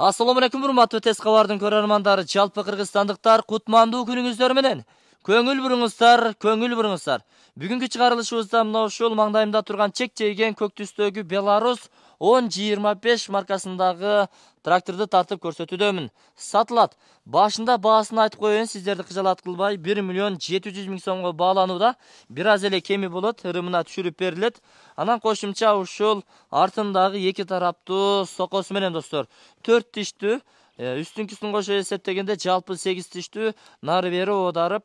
Assalamu alaikum, урматтуу тез кабардын көрөрмандары, жалпы кыргызстандыктар, кутмандуу күнүңүздөр менен. Көңүл буруңуздар. Бүгүнкү чыгарылышыбызда мына ушул маңдайымда турган чек-чейген көк түстөгү Беларусь 1025 маркасындагы тракторду тартып көрсөтүүдөмүн. Сатылат. Башында баасын айтып коеюн, сиздерди кыжалат кылбай, 1.700.000 сомго бааланууда. Бир аз эле кеми болот, ырымына түшүрүп берилет. Анан кошумча ушул артындагы эки тараптуу сокосу менен достор 4 тиштүү, үстүнкүсүн кошо эсептегенде жалпы 8 тиштүү нары бери оодарып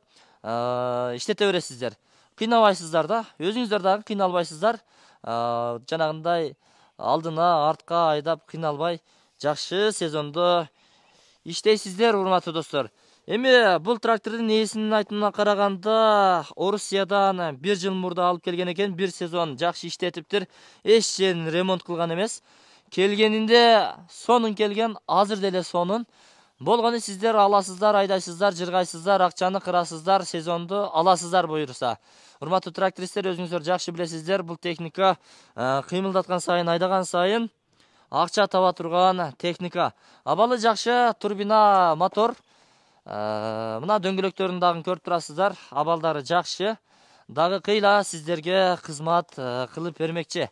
иштете бересиздер. Кыйнабайсыздар да, өзүңүздөр дагы кыйналбайсыздар. Жанагындай алдына, артка айдап кыйналбай, жакшы сезондо иштейсиздер, урматтуу достор. Эми бул трактордун ээсинин айтымына караганда, Орусиядан 1 жыл мурда алып келген экен, 1 сезон жакшы иштетиптир. Эч жерин ремонт кылган эмес. Келгенинде сонун келген, азыр деле сонун. Болгону сиздер аласыздар, айдайсыздар, жыргайсыздар, акчаны кырасыздар, сезонду аласыздар буюрса. Урматтуу трактористтер, өзүңүздөр жакшы билесиздер, бул техника кыймылдаткан сайын, айдаган сайын акча таба турган техника. Абалы жакшы, турбина, мотор. Мына дөңгөлөктөрүн дагы көрүп турасыздар, абалдары жакшы. Дагы кыйла сиздерге кызмат кылып бермекчи.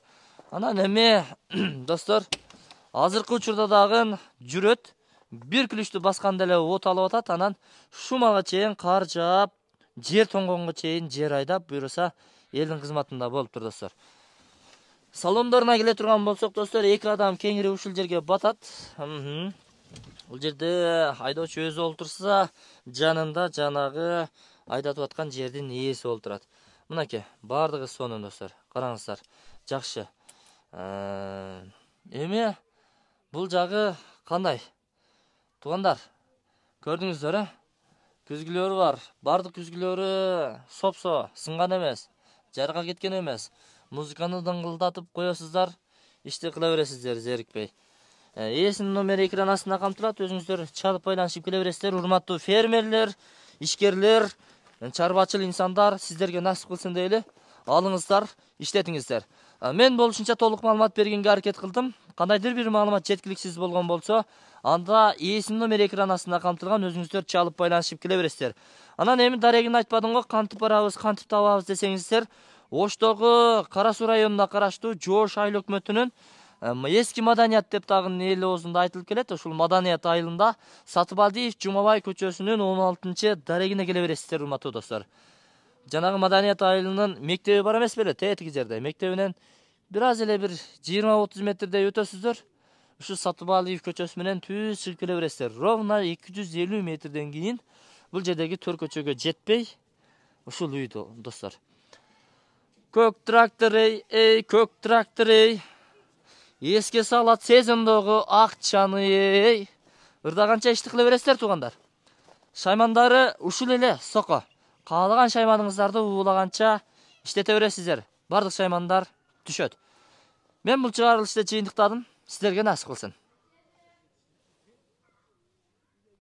Анан эми достор, азыркы учурда дагы жүрөт. Бир күлүштү басканда эле от алып атат, анан шумага чейин кар жаап, жер тоңгонго чейин жер айдап, буюрса элдин кызматында болуптур достор. Салондоруна келе турган болсок достор, 2 адам кеңири ушул жерге батат. Бул жерде айдоочу өзү олтурса, жанында жанагы айдатып аткан жердин ээси олтурат. Мынакей, бардыгы сонун достор. Караңыздар, жакшы. Эми бул жагы кандай? Туугандар, көрдүңүздөр, күзгүлөрү бар. Бардык күзгүлөрү сопсо, сынган эмес, жарга кеткен эмес. Музыканы дыңгылдатып коесуздар, ишти кыла бересиздер зерикпей. Ээсинин номери экран астында камтылат, өзүңүздөр чалып байланышып келе бересиздер. Урматтуу фермерлер, ишкерлер, чарбачыл инсандар, сиздерге насип кылсын дейли. Алыңыздар, иштетиңиздер. Мен болушунча толук маалымат бергенге аракет кылдым. Кандайдыр бир маалымат жеткиликсиз болгон болсо, анда ээсинин номери экран астында камтылган, өзүңүздөр чалып байланышып келе бересиздер. Анан эми дарегин айтпадым го, кантип барабыз, кантип табабыз десеңиздер, Оштогу Кара Суу районуна караштуу Жоош айыл өкмөтүнүн эски маданият деп дагы эл оозунда айтылып келет. Ушул маданият айылында Сатыбалдиев Жумабай көчөсүнүн 16-дарегине келе бересиздер, урматтуу достор. Жанагы маданият айылынын мектеби бар эмес беле, тетиги жерде. Мектебинен бир аз эле бир 20-30 метрдей өтөсүздөр. Ушул Сатыбалдиев көчөсү менен түз чыгып келе бересиздер. Ровно 250 метрден кийин бул жердеги төр көчөгө жетпей ушул үй достор. Көк трактор эй, көк трактор эй, эске салат сезондогу акчаны эй. Ырдаганча ишти кыла бересиздер, туугандар. Шаймандары ушул эле соко. Каалаган шайманыңыздарды уулаганча иштете бересиздер. Бардык шаймандар түшөт. Мен бул чыгарылышты жыйынтыктадым. Сиздерге насип кылсын.